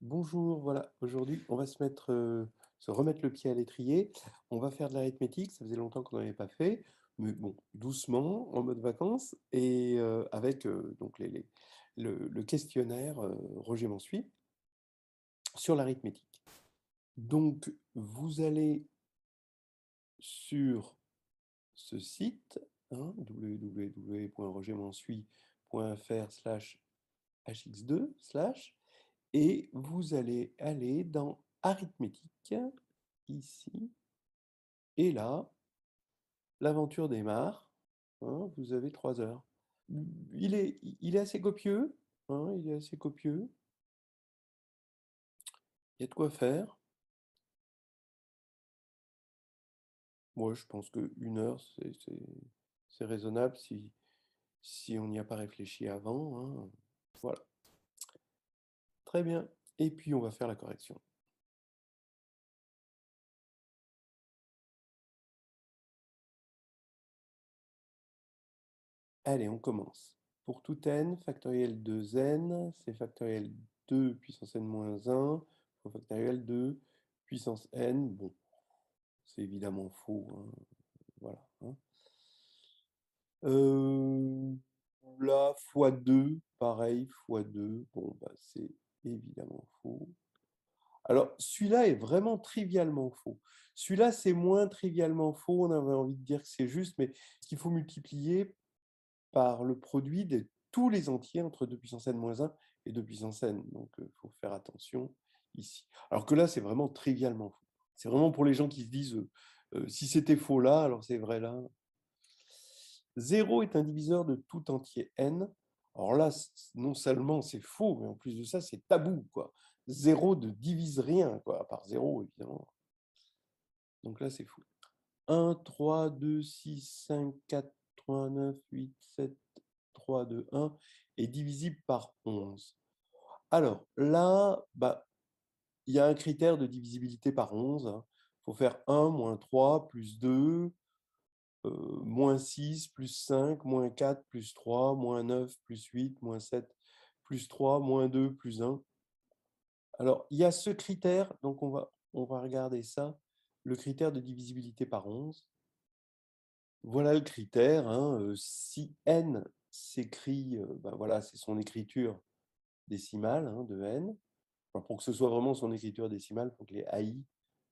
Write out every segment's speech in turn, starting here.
Bonjour, voilà, aujourd'hui on va se remettre le pied à l'étrier. On va faire de l'arithmétique, ça faisait longtemps qu'on n'en avait pas fait, mais bon, doucement, en mode vacances, et avec donc le questionnaire Roger Mansuy sur l'arithmétique. Donc vous allez sur ce site, hein, www.rogermansuy.fr/hx2/ et vous allez aller dans arithmétique, ici, et là, l'aventure démarre, hein, vous avez 3 heures. Il est assez copieux, hein, il est assez copieux, il y a de quoi faire. Moi, je pense que 1 heure, c'est raisonnable si on n'y a pas réfléchi avant, hein. Voilà, très bien. Et puis, on va faire la correction. Allez, on commence. Pour tout n, factoriel 2n, c'est factoriel 2 puissance n moins 1 fois factoriel 2 puissance n. Bon, c'est évidemment faux, hein, voilà, hein. Là, fois 2, pareil, fois 2, bon, bah, c'est évidemment faux. Alors, celui-là est vraiment trivialement faux. Celui-là, c'est moins trivialement faux, on avait envie de dire que c'est juste, mais ce qu'il faut multiplier par le produit de tous les entiers entre 2 puissance n-1 et 2 puissance n. Donc, il faut faire attention ici. Alors que là, c'est vraiment trivialement faux. C'est vraiment pour les gens qui se disent si c'était faux là, alors c'est vrai là. 0 est un diviseur de tout entier n. Alors là, non seulement c'est faux, mais en plus de ça, c'est tabou, quoi. 0 ne divise rien, quoi, à part 0, évidemment. Donc là, c'est faux. 1, 3, 2, 6, 5, 4, 3, 9, 8, 7, 3, 2, 1 est divisible par 11. Alors là, bah, il y a un critère de divisibilité par 11. Il faut faire 1, moins 3, plus 2, moins 6, plus 5, moins 4, plus 3, moins 9, plus 8, moins 7, plus 3, moins 2, plus 1. Alors, il y a ce critère, donc on va regarder ça, le critère de divisibilité par 11. Voilà le critère, hein, si n s'écrit, ben voilà, c'est son écriture décimale, hein, de n. Alors pour que ce soit vraiment son écriture décimale, il faut que les AI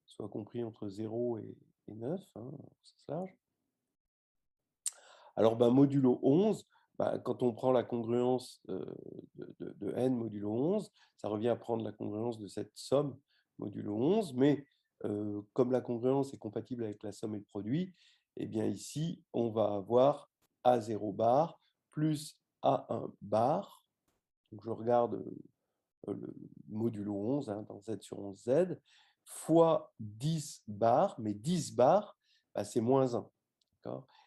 soient compris entre 0 et 9, hein, c'est large. Alors ben, modulo 11, ben, quand on prend la congruence de n modulo 11, ça revient à prendre la congruence de cette somme modulo 11, mais comme la congruence est compatible avec la somme et le produit, eh bien ici, on va avoir A0 bar plus A1 bar. Donc je regarde le modulo 11, hein, dans Z sur 11Z, fois 10 bar, mais 10 bar, bah, c'est moins 1.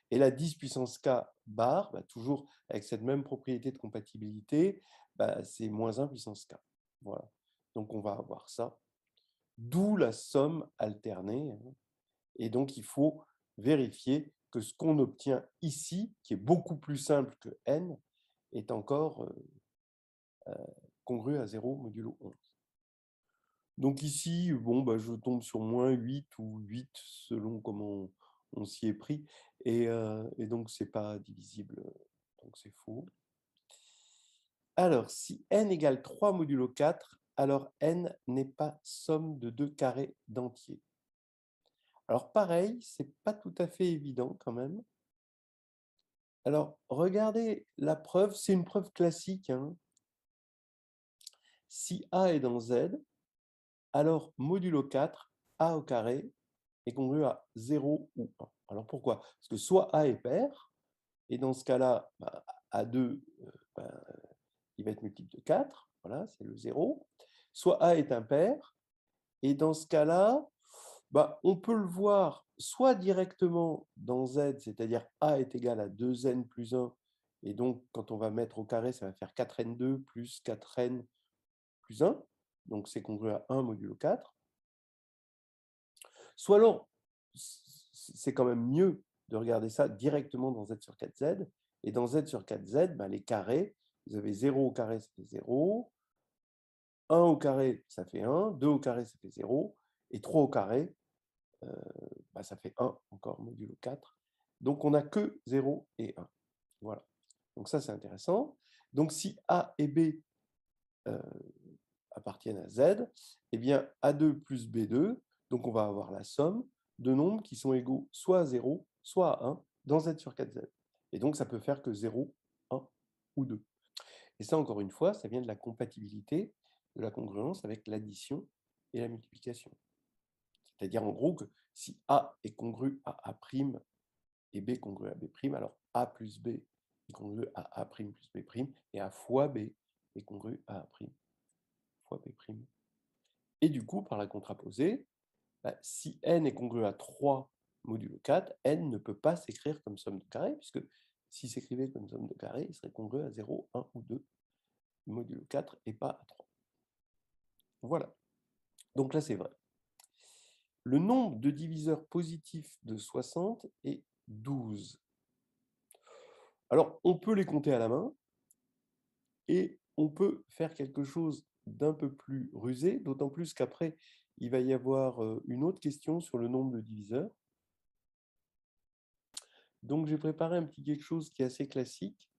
Et la 10 puissance k bar, bah, toujours avec cette même propriété de compatibilité, bah, c'est moins 1 puissance k. Voilà. Donc on va avoir ça. D'où la somme alternée, hein. Et donc il faut vérifier que ce qu'on obtient ici, qui est beaucoup plus simple que n, est encore congru à 0 modulo 11. Donc ici, bon, bah, je tombe sur moins 8 ou 8 selon comment on s'y est pris. Et donc, ce n'est pas divisible, donc c'est faux. Alors, si n égale 3 modulo 4, alors n n'est pas somme de 2 carrés d'entiers. Alors pareil, ce n'est pas tout à fait évident quand même. Alors, regardez la preuve, c'est une preuve classique, hein. Si A est dans Z, alors modulo 4, A au carré, est congru à 0 ou 1. Alors pourquoi? Parce que soit A est pair, et dans ce cas-là, bah, A2, bah, il va être multiple de 4, voilà, c'est le 0. Soit A est impair, et dans ce cas-là, bah, on peut le voir soit directement dans Z, c'est-à-dire A est égal à 2n plus 1, et donc quand on va mettre au carré, ça va faire 4n2 plus 4n plus 1, donc c'est congru à 1 modulo 4. Soit alors, c'est quand même mieux de regarder ça directement dans Z sur 4Z. Et dans Z sur 4Z, ben, les carrés, vous avez 0 au carré, ça fait 0. 1 au carré, ça fait 1, 2 au carré, ça fait 0, et 3 au carré, ça fait 1 encore, modulo 4. Donc, on n'a que 0 et 1. Voilà. Donc, ça, c'est intéressant. Donc, si A et B appartiennent à Z, eh bien, A2 plus B2, donc on va avoir la somme de nombres qui sont égaux soit à 0, soit à 1 dans Z sur 4Z. Et donc, ça peut faire que 0, 1 ou 2. Et ça, encore une fois, ça vient de la compatibilité de la congruence avec l'addition et la multiplication. C'est-à-dire, en gros, que si A est congru à A' et B congru à B', alors A plus B est congru à A' plus B', et A fois B est congru à A' fois B'. Et du coup, par la contraposée, si n est congru à 3 modulo 4, n ne peut pas s'écrire comme somme de carrés, puisque s'il s'écrivait comme somme de carrés, il serait congru à 0, 1 ou 2 modulo 4 et pas à 3. Voilà. Donc là, c'est vrai. Le nombre de diviseurs positifs de 60 est 12. Alors, on peut les compter à la main et on peut faire quelque chose d'un peu plus rusé, d'autant plus qu'après, il va y avoir une autre question sur le nombre de diviseurs. Donc, j'ai préparé un petit quelque chose qui est assez classique.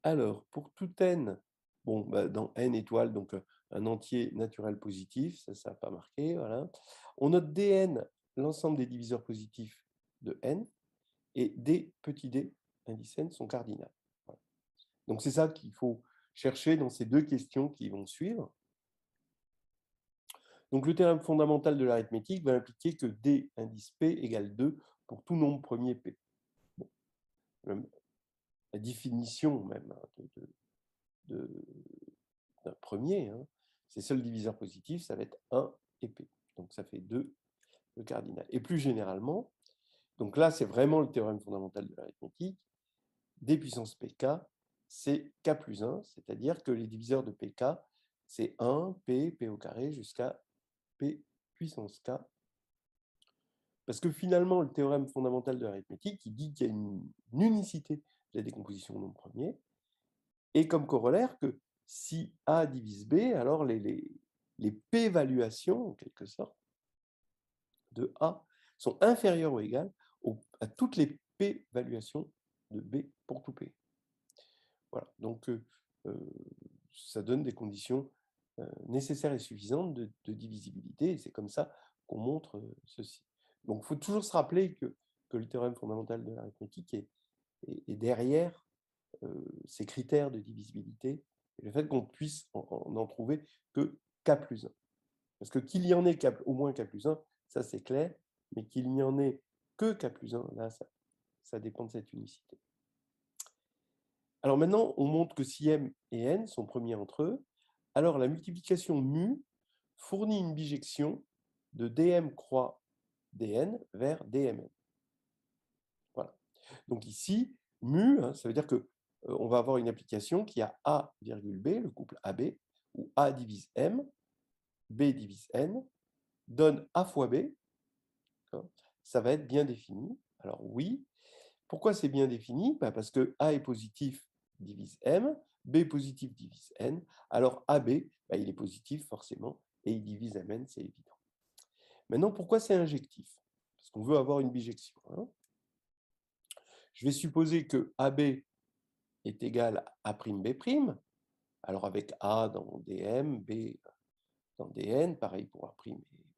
Alors, pour tout n, bon, dans n étoiles, donc un entier naturel positif, ça n'a pas marqué, voilà. On note dn, l'ensemble des diviseurs positifs de n, et d, petit d, indice n, sont cardinales. Voilà. Donc, c'est ça qu'il faut chercher dans ces deux questions qui vont suivre. Donc, le théorème fondamental de l'arithmétique va impliquer que d indice p égale 2 pour tout nombre premier p. Bon. La définition même d'un premier, ses seuls diviseurs positifs, ça va être 1 et p. Donc, ça fait 2 le cardinal. Et plus généralement, donc là, c'est vraiment le théorème fondamental de l'arithmétique, d puissance pk, c'est k plus 1, c'est-à-dire que les diviseurs de pk, c'est 1, p au carré, jusqu'à p puissance k. Parce que finalement, le théorème fondamental de l'arithmétique, il dit qu'il y a une unicité de la décomposition au nombre premier, et comme corollaire que si A divise B, alors les p-valuations, en quelque sorte, de A sont inférieures ou égales à toutes les p-valuations de B pour tout P. Voilà, donc ça donne des conditions nécessaires et suffisantes de divisibilité, et c'est comme ça qu'on montre ceci. Donc il faut toujours se rappeler que le théorème fondamental de l'arithmétique est derrière ces critères de divisibilité, et le fait qu'on puisse en trouver que k plus 1. Parce que qu'il y en ait au moins k plus 1, ça c'est clair, mais qu'il n'y en ait que k plus 1, là, ça dépend de cette unicité. Alors maintenant, on montre que si m et n sont premiers entre eux, alors la multiplication mu fournit une bijection de dm croix dn vers dmn. Voilà. Donc ici, mu, ça veut dire que on va avoir une application qui a A, B, le couple AB, où A divise M, B divise N, donne A fois B. Ça va être bien défini. Alors oui. Pourquoi c'est bien défini? Parce que A est positif, divise M, B est positif, divise N. Alors AB, il est positif forcément, et il divise Mn, c'est évident. Maintenant, pourquoi c'est injectif? Parce qu'on veut avoir une bijection. Je vais supposer que AB est égal à A'B', alors avec A dans dm, B dans dn, pareil pour A'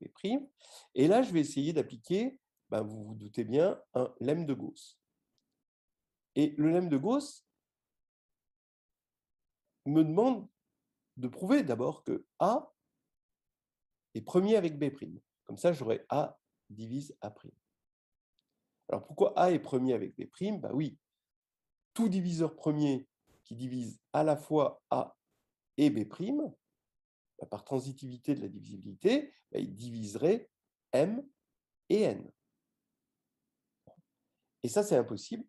et B'. Et là, je vais essayer d'appliquer, vous vous doutez bien, un lemme de Gauss. Et le lemme de Gauss me demande de prouver d'abord que A est premier avec B'. Comme ça, j'aurai A divise A'. Alors pourquoi A est premier avec B'? Oui, tout diviseur premier qui divise à la fois A et B', par transitivité de la divisibilité, il diviserait M et N. Et ça, c'est impossible,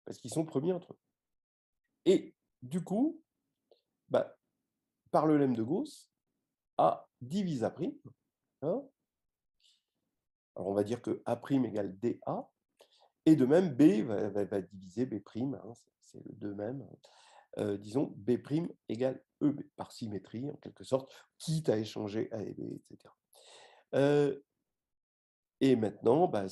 parce qu'ils sont premiers entre eux. Et du coup, par le lemme de Gauss, A divise A'. Alors on va dire que A' égale DA, et de même B va diviser B', c'est le 2 même. disons, B' égale EB, par symétrie, en quelque sorte, quitte à échanger A et B, etc. Et maintenant, bah,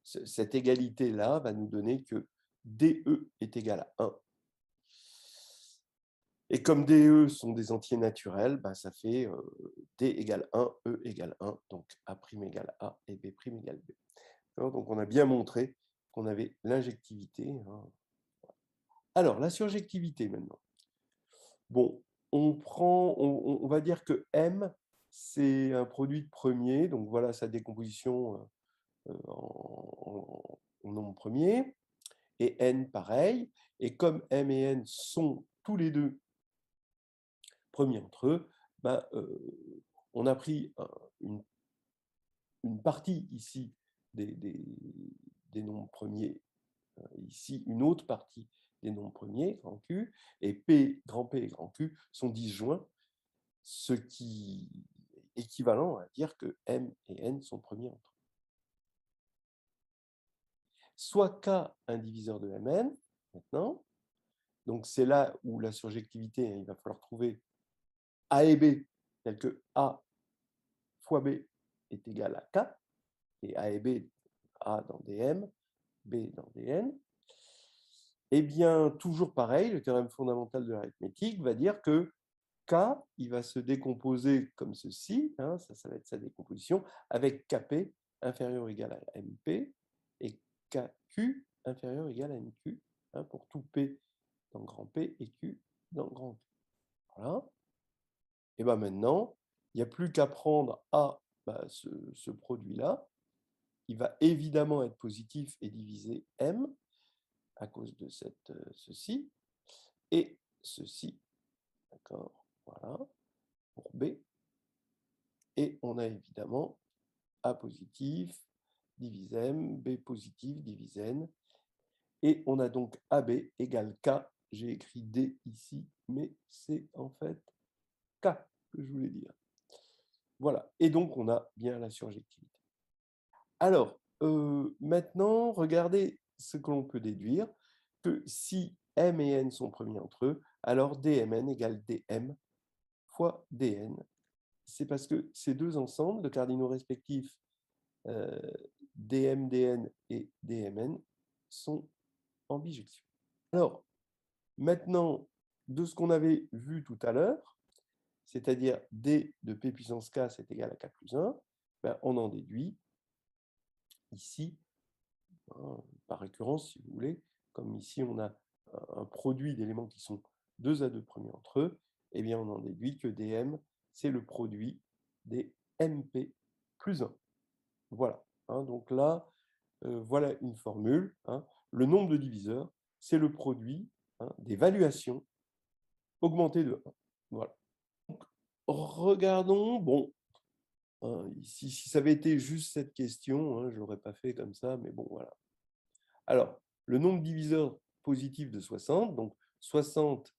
cette égalité-là va nous donner que DE est égal à 1. Et comme DE sont des entiers naturels, bah, ça fait D égale 1, E égale 1, donc A' égale A et B' égale B. Donc on a bien montré qu'on avait l'injectivité. Alors, la surjectivité maintenant. Bon, on va dire que M, c'est un produit de premier, donc voilà sa décomposition en nombre premier, et N pareil, et comme M et N sont tous les deux premiers entre eux, ben, on a pris une partie ici des nombres premiers, ici une autre partie des nombres premiers, grand Q, et P, grand P et grand Q sont disjoints, ce qui est équivalent à dire que M et N sont premiers entre eux. Soit K un diviseur de Mn, maintenant, donc c'est là où la surjectivité, il va falloir trouver A et B, tel que A fois B est égal à K, et A et B, A dans Dm, B dans Dn. Eh bien, toujours pareil, le théorème fondamental de l'arithmétique va dire que K, il va se décomposer comme ceci, hein, ça va être sa décomposition, avec Kp inférieur ou égal à Mp, et Kq inférieur ou égal à Nq, hein, pour tout P dans grand P et Q dans grand Q. Voilà. Et bien maintenant, il n'y a plus qu'à prendre A, ce produit-là. Il va évidemment être positif et diviser M à cause de ceci. Et ceci, d'accord, voilà, pour B. Et on a évidemment A positif divise M, B positif divise N. Et on a donc AB égale K. J'ai écrit D ici, mais c'est en fait K que je voulais dire. Voilà. Et donc, on a bien la surjectivité. Alors, maintenant, regardez ce que l'on peut déduire, que si M et N sont premiers entre eux, alors DMN égale DM fois DN. C'est parce que ces deux ensembles de cardinaux respectifs, DM, DN et DMN, sont en bijection. Alors, maintenant, de ce qu'on avait vu tout à l'heure, c'est-à-dire D de P puissance K, c'est égal à K plus 1, ben, on en déduit ici, hein, par récurrence, si vous voulez, comme ici on a un produit d'éléments qui sont 2 à 2 premiers entre eux, eh bien on en déduit que DM, c'est le produit des MP plus 1. Voilà. Hein, donc là, voilà une formule. Hein, le nombre de diviseurs, c'est le produit, hein, des valuations augmentées de 1. Voilà. Donc, regardons, bon, hein, si ça avait été juste cette question, hein, je ne l'aurais pas fait comme ça, mais bon, voilà. Alors, le nombre de diviseurs positif de 60, donc 60,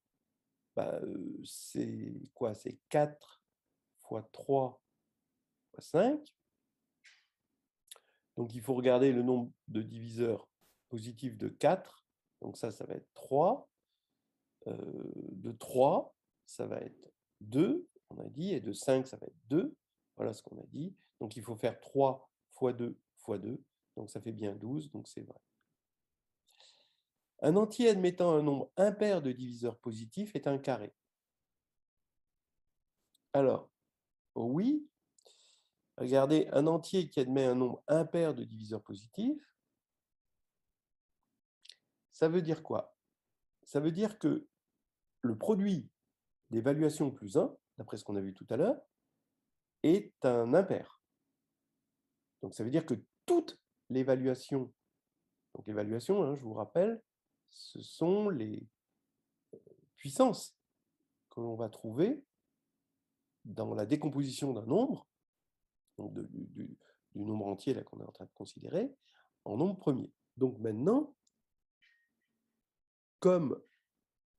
bah, c'est quoi? C'est 4 fois 3 fois 5. Donc, il faut regarder le nombre de diviseurs positifs de 4. Donc, ça va être 3. De 3, ça va être 2, on a dit, et de 5, ça va être 2. Voilà ce qu'on a dit. Donc, il faut faire 3 fois 2 fois 2. Donc, ça fait bien 12, donc c'est vrai. Un entier admettant un nombre impair de diviseurs positifs est un carré. Alors, oui, regardez, un entier qui admet un nombre impair de diviseurs positifs, ça veut dire quoi? Ça veut dire que le produit d'évaluation plus 1, d'après ce qu'on a vu tout à l'heure, est un impair. Donc ça veut dire que toute l'évaluation, donc l'évaluation, hein, je vous rappelle, ce sont les puissances que l'on va trouver dans la décomposition d'un nombre, donc du nombre entier qu'on est en train de considérer, en nombre premier. Donc maintenant, comme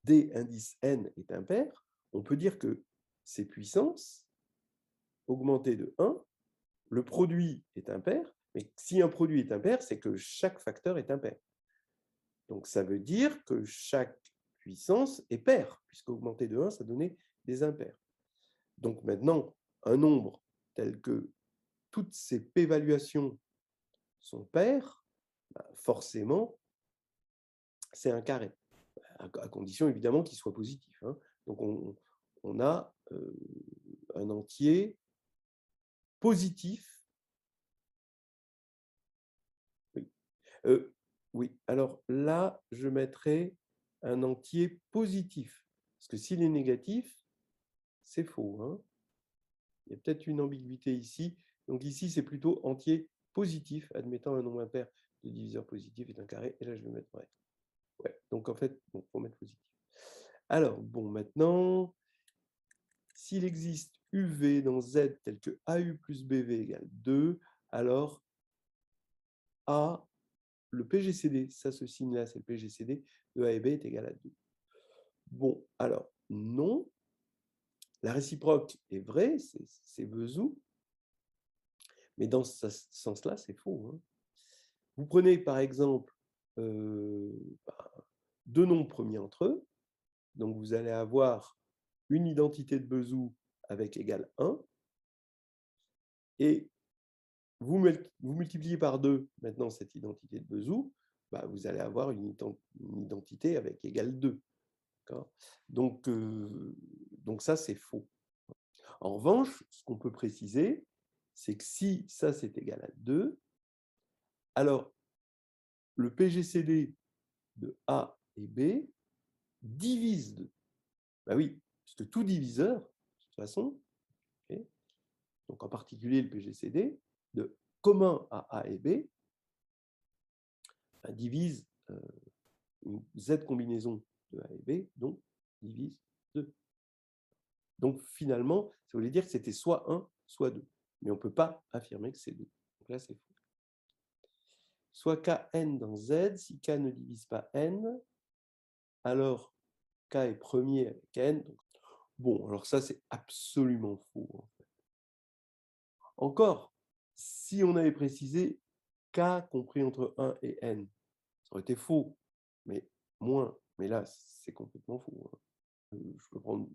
D indice n est impair, on peut dire que ces puissances, augmentées de 1, le produit est impair, mais si un produit est impair, c'est que chaque facteur est impair. Donc ça veut dire que chaque puissance est pair, puisqu'augmenter de 1, ça donnait des impairs. Donc maintenant, un nombre tel que toutes ces p-valuations sont paires, forcément, c'est un carré, à condition évidemment qu'il soit positif. Hein. Donc on a un entier positif. Oui. Oui, alors là, je mettrai un entier positif, parce que s'il est négatif, c'est faux. Hein. Il y a peut-être une ambiguïté ici. Donc ici, c'est plutôt entier positif, admettant un nombre impair de diviseur positif est un carré. Et là, je vais mettre vrai. Ouais. Donc en fait, il faut mettre positif. Alors, bon, maintenant, s'il existe UV dans Z tel que AU plus BV égale 2, alors A, le PGCD, ça, ce signe-là, c'est le PGCD de A et B est égal à 2. Bon, alors, non. La réciproque est vraie, c'est Vesout. Mais dans ce sens-là, c'est faux. Hein. Vous prenez par exemple deux nombres premiers entre eux. Donc vous allez avoir une identité de Vesout avec égal 1. Et vous multipliez par 2 maintenant cette identité de Vesout, vous allez avoir une identité avec égal 2. Donc ça, c'est faux. En revanche, ce qu'on peut préciser, c'est que si ça, c'est égal à 2, alors le PGCD de A et B divise 2. Ben oui, puisque tout diviseur, de toute façon, okay, donc en particulier le PGCD, de commun à A et B, divise une Z combinaison de A et B, donc divise 2. Donc finalement, ça voulait dire que c'était soit 1, soit 2. Mais on ne peut pas affirmer que c'est 2. Donc là, c'est faux. Soit Kn dans Z, si K ne divise pas N, alors K est premier avec N. Donc, bon, alors ça, c'est absolument faux. En fait. Encore, si on avait précisé K compris entre 1 et N, ça aurait été faux, mais moins. Mais là, c'est complètement faux. Hein. Je peux prendre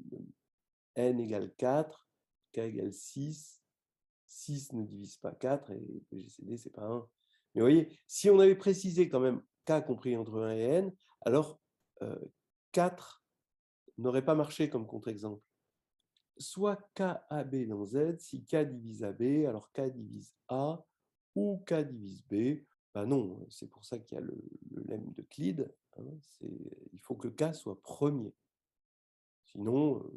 N égale 4, K égale 6, 6 ne divise pas 4 et PGCD, c'est pas 1. Mais vous voyez, si on avait précisé quand même K compris entre 1 et N, alors 4 n'aurait pas marché comme contre-exemple. Soit KAB dans Z, si K divise AB, alors K divise A, ou K divise B. Ben non, c'est pour ça qu'il y a le lemme d'Euclide. Hein, il faut que K soit premier. Sinon,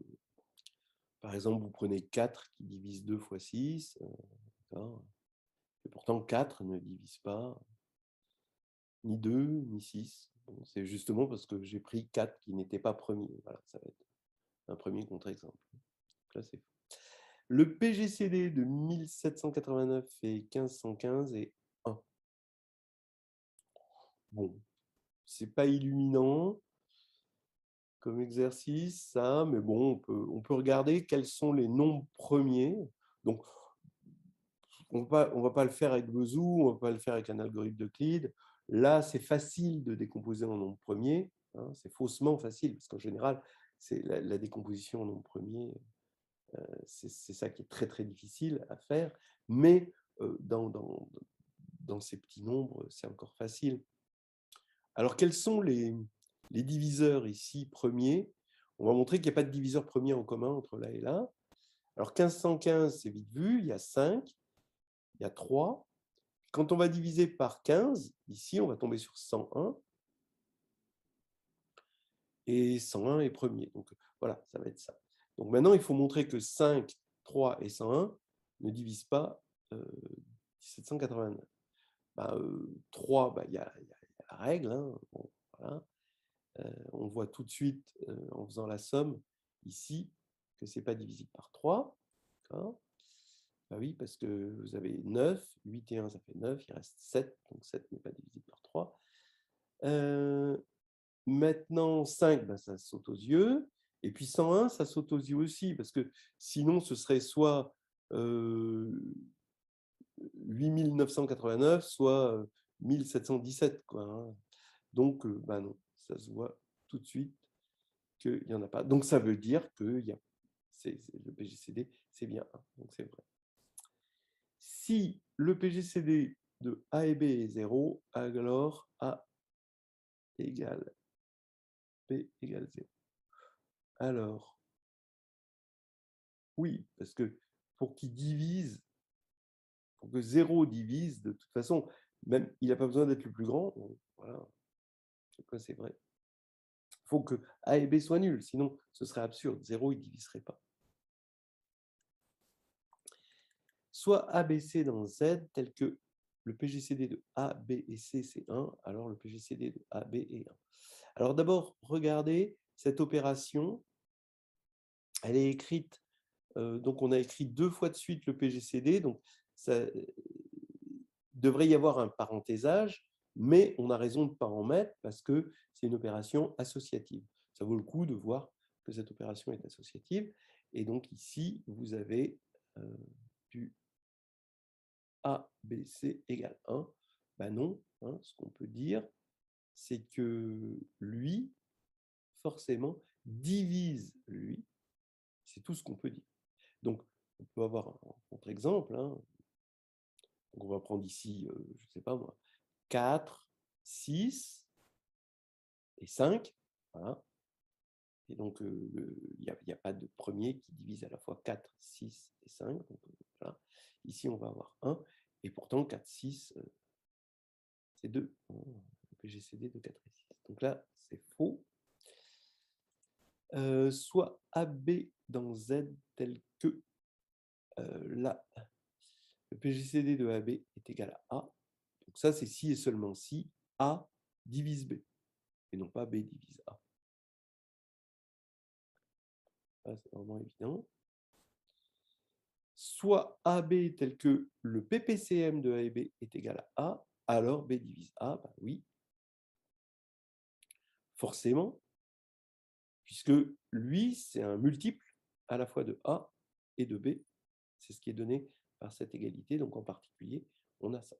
par exemple, vous prenez 4 qui divise 2 fois 6, et pourtant 4 ne divise pas ni 2, ni 6. Bon, c'est justement parce que j'ai pris 4 qui n'était pas premier. Voilà, ça va être un premier contre-exemple. Là, c'est faux. Le PGCD de 1789 et 1515 est 1. Bon, c'est pas illuminant comme exercice, ça, mais bon, on peut regarder quels sont les nombres premiers. Donc, on va pas le faire avec Vesout, on va pas le faire avec un algorithme d'Euclide. Là, c'est facile de décomposer en nombres premiers. Hein, c'est faussement facile, parce qu'en général, c'est la décomposition en nombres premiers, c'est ça qui est très, très difficile à faire. Mais dans ces petits nombres, c'est encore facile. Alors, quels sont les diviseurs ici premiers? On va montrer qu'il n'y a pas de diviseur premier en commun entre là et là. Alors, 1515, c'est vite vu, il y a 5, il y a 3. Quand on va diviser par 15, ici, on va tomber sur 101. Et 101 est premier. Donc, voilà, ça va être ça. Donc, maintenant, il faut montrer que 5, 3 et 101 ne divisent pas 1789. 3, il y a la règle. Hein. Bon, voilà. On voit tout de suite, en faisant la somme, ici, que ce n'est pas divisible par 3. Oui, parce que vous avez 9, 8 et 1, ça fait 9, il reste 7, donc 7 n'est pas divisible par 3. Maintenant, 5, ça saute aux yeux. Et puis 101, ça saute aux yeux aussi, parce que sinon, ce serait soit 8989, soit 1717. Quoi, hein. Donc, non, ça se voit tout de suite. qu'il n'y en a pas. Donc, ça veut dire que le PGCD, c'est bien 1. Donc, c'est vrai. Si le PGCD de A et B est 0, alors A égale B égale 0. Alors, oui, parce que pour qu'il divise, pour que 0 divise, de toute façon, même il n'a pas besoin d'être le plus grand. Donc, voilà, c'est vrai. Il faut que A et B soient nuls, sinon ce serait absurde. 0, il ne diviserait pas. Soit ABC dans Z, tel que le PGCD de A, B et C, c'est 1, alors le PGCD de A, B est 1. Alors d'abord, regardez cette opération. Elle est écrite, donc on a écrit 2 fois de suite le PGCD, donc ça devrait y avoir un parenthésage, mais on a raison de ne pas en mettre parce que c'est une opération associative. Ça vaut le coup de voir que cette opération est associative. Et donc ici, vous avez du A, B, C égale 1. Ben non, hein, ce qu'on peut dire, c'est que lui, forcément, divise lui. C'est tout ce qu'on peut dire. Donc, on peut avoir un contre-exemple. Hein. Donc, on va prendre ici, je ne sais pas moi, 4, 6 et 5. Voilà. Et donc, il n'y a pas de premier qui divise à la fois 4, 6 et 5. Donc, voilà. Ici, on va avoir 1. Et pourtant, 4, 6, c'est 2. Le PGCD de 4 et 6. Donc là, c'est faux. Soit AB dans Z tel que là, le PGCD de AB est égal à A. Donc ça, c'est si et seulement si A divise B, et non pas B divise A. Ça, c'est vraiment évident. Soit AB tel que le PPCM de A et B est égal à A, alors B divise A, ben oui, forcément, puisque lui, c'est un multiple à la fois de A et de B. C'est ce qui est donné par cette égalité. Donc, en particulier, on a ça.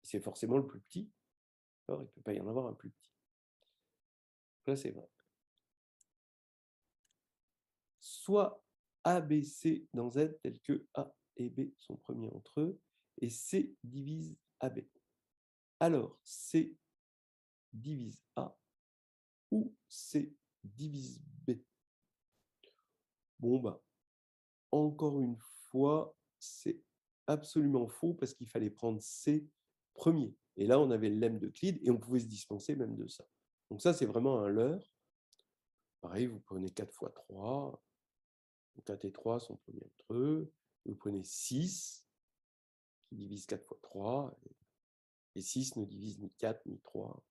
C'est forcément le plus petit. Alors, il ne peut pas y en avoir un plus petit. Là, c'est vrai. Soit A, B, C dans Z, tel que A et B sont premiers entre eux, et C divise AB. Alors, C divise A ou C divise B. Bon, bah, encore une fois, c'est absolument faux parce qu'il fallait prendre C premier. Et là, on avait le lemme d'Euclide et on pouvait se dispenser même de ça. Donc ça, c'est vraiment un leurre. Pareil, vous prenez 4 fois 3. 4 et 3 sont premiers entre eux. Vous prenez 6, qui divise 4 fois 3. Et 6 ne divise ni 4 ni 3.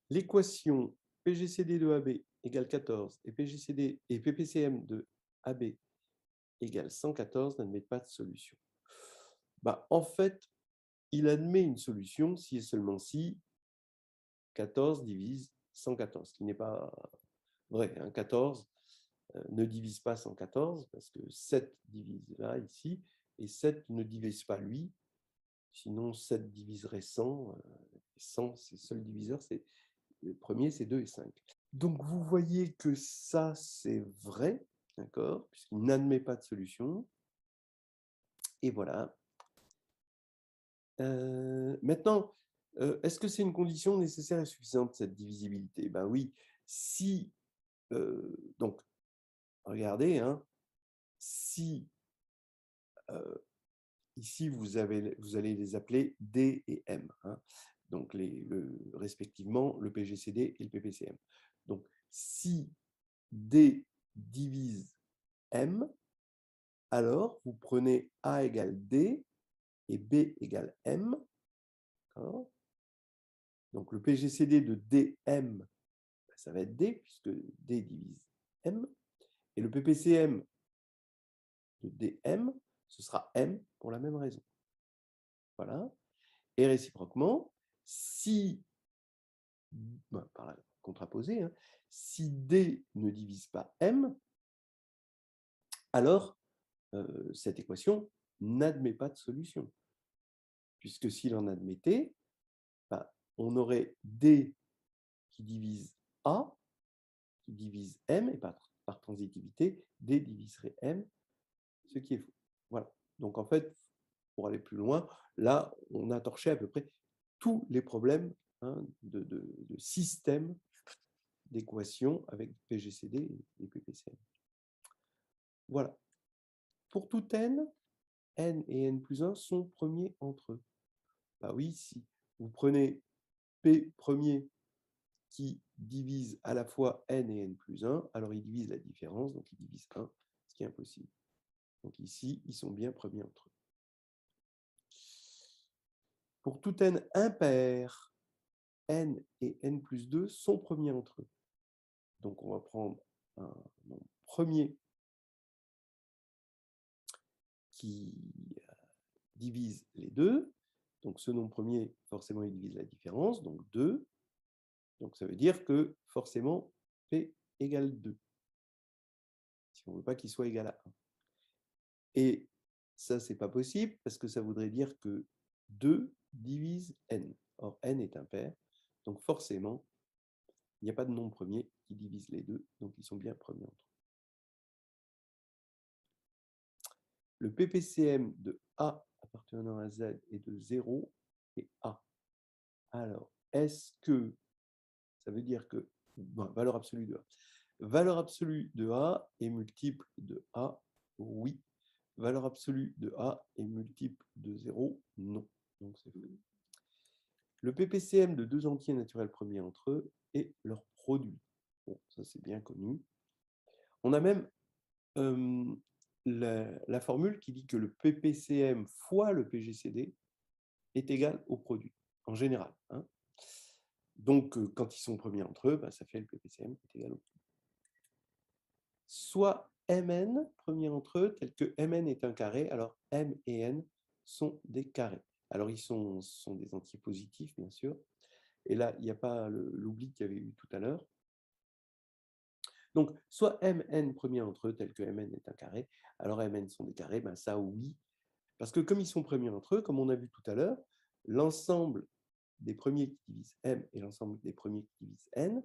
L'équation PGCD de AB égale 14 et PGCD et PPCM de AB égale 114 n'admet pas de solution. Bah, en fait, il admet une solution si et seulement si 14 divise 114, ce qui n'est pas vrai. 14 ne divise pas 114 parce que 7 divise là, ici, et 7 ne divise pas lui. Sinon, 7 diviserait 100. 100, c'est le seul diviseur, le premier, c'est 2 et 5. Donc, vous voyez que ça, c'est vrai, d'accord, puisqu'il n'admet pas de solution. Et voilà. Maintenant, est-ce que c'est une condition nécessaire et suffisante, cette divisibilité? Ben oui, si... donc, regardez, hein, si ici, vous allez les appeler D et M, hein, donc respectivement le PGCD et le PPCM. Donc, si D divise M, alors vous prenez A égale D et B égale M. Donc, le PGCD de DM, ça va être D, puisque D divise M. Et le PPCM de DM, ce sera M pour la même raison. Voilà. Et réciproquement, si, par la contraposée, hein, si D ne divise pas M, alors cette équation n'admet pas de solution. Puisque s'il en admettait, on aurait D qui divise A, qui divise M, et par transitivité, D diviserait M, ce qui est faux. Voilà. Donc, en fait, pour aller plus loin, là, on a torché à peu près tous les problèmes de système d'équations avec PGCD et PPCM. Voilà. Pour tout n et n plus 1 sont premiers entre eux. Bah oui, si vous prenez P premier qui divise à la fois n et n plus 1, alors il divise la différence, donc il divise 1, ce qui est impossible. Donc ici, ils sont bien premiers entre eux. Pour tout n impair, n et n plus 2 sont premiers entre eux. Donc on va prendre un nombre premier qui divise les deux. Donc ce nombre premier, forcément, il divise la différence, donc 2. Donc ça veut dire que forcément, P égale 2. Si on ne veut pas qu'il soit égal à 1. Et ça, ce n'est pas possible parce que ça voudrait dire que 2 divise n. Or, n est impair. Donc forcément, il n'y a pas de nombre premier qui divise les deux. Donc ils sont bien premiers entre eux. Le PPCM de A appartenant à Z est de 0 et A. Alors, est-ce que ça veut dire que valeur absolue de A. Valeur absolue de A est multiple de A, oui. Valeur absolue de A est multiple de 0, non. Donc c'est faux. Le PPCM de deux entiers naturels premiers entre eux est leur produit. Bon, ça c'est bien connu. On a même la formule qui dit que le PPCM fois le PGCD est égal au produit, en général. Hein. Donc, quand ils sont premiers entre eux, ça fait le PPCM est égal au produit. Soit Mn, premier entre eux, tel que Mn est un carré, alors M et N sont des carrés. Alors, ils sont des entiers positifs, bien sûr. Et là, il n'y a pas l'oubli qu'il y avait eu tout à l'heure. Donc, soit Mn premier entre eux, tel que Mn est un carré, alors Mn sont des carrés, ça oui. Parce que comme ils sont premiers entre eux, comme on a vu tout à l'heure, l'ensemble des premiers qui divisent M et l'ensemble des premiers qui divisent N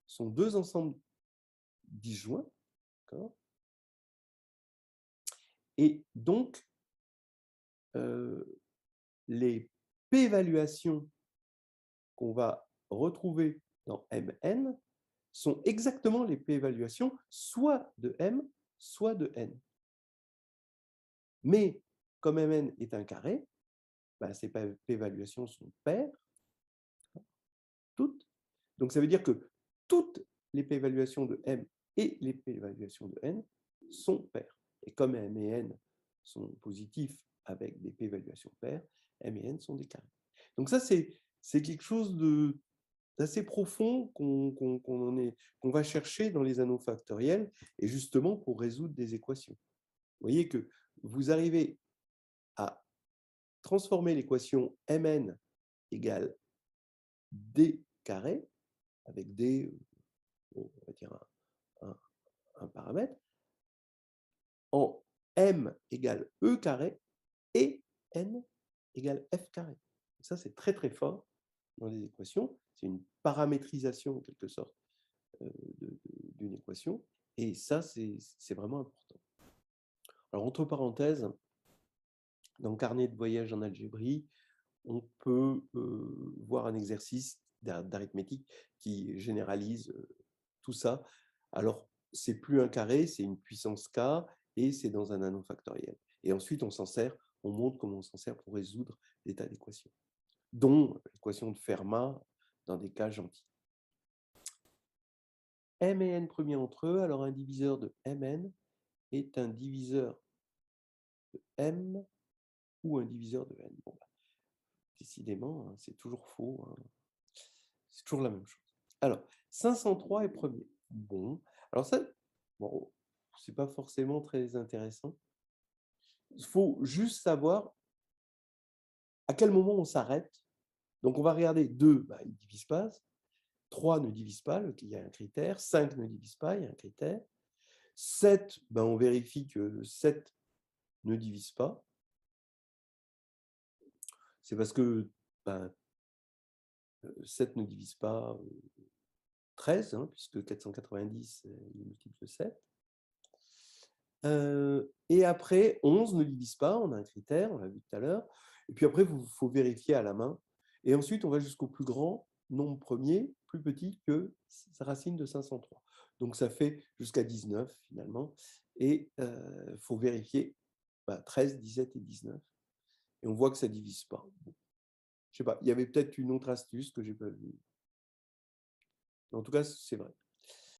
sont deux ensembles disjoints. D'accord ? Et donc, les p-valuations qu'on va retrouver dans Mn sont exactement les p-valuations soit de M, soit de N. Mais comme Mn est un carré, ces p-valuations sont paires, toutes. Donc ça veut dire que toutes les p-valuations de M et les p-valuations de N sont paires. Et comme M et N sont positifs avec des p-valuations paires, M et N sont des carrés. Donc ça, c'est quelque chose d'assez profond qu'on va chercher dans les anneaux factoriels, et justement pour résoudre des équations. Vous voyez que vous arrivez à transformer l'équation Mn égale D carré, avec D, on va dire un paramètre, en M égale E carré et N égale F carré. Ça, c'est très très fort dans les équations. C'est une paramétrisation, en quelque sorte, d'une équation. Et ça, c'est vraiment important. Alors, entre parenthèses, dans le carnet de voyage en algébrie, on peut voir un exercice d'arithmétique qui généralise tout ça. Alors, c'est plus un carré, c'est une puissance k, et c'est dans un anneau factoriel. Et ensuite, on montre comment on s'en sert pour résoudre des tas d'équations, dont l'équation de Fermat dans des cas gentils. M et N premiers entre eux, alors un diviseur de Mn est un diviseur de M ou un diviseur de N. Bon, décidément, c'est toujours faux. C'est toujours la même chose. Alors, 503 est premier. Bon, alors ça, bon, c'est pas forcément très intéressant. Il faut juste savoir à quel moment on s'arrête. Donc, on va regarder 2, il ne divise pas. 3 ne divise pas, il y a un critère. 5 ne divise pas, il y a un critère. 7, on vérifie que 7 ne divise pas. C'est parce que 7 ne divise pas 13, hein, puisque 490 il est multiple de 7. Et après, 11 ne divise pas, on a un critère, on l'a vu tout à l'heure. Et puis après, il faut vérifier à la main. Et ensuite, on va jusqu'au plus grand nombre premier, plus petit que sa racine de 503. Donc ça fait jusqu'à 19 finalement. Et il faut vérifier 13, 17 et 19. Et on voit que ça ne divise pas. Bon. Je sais pas, il y avait peut-être une autre astuce que je n'ai pas vue. En tout cas, c'est vrai.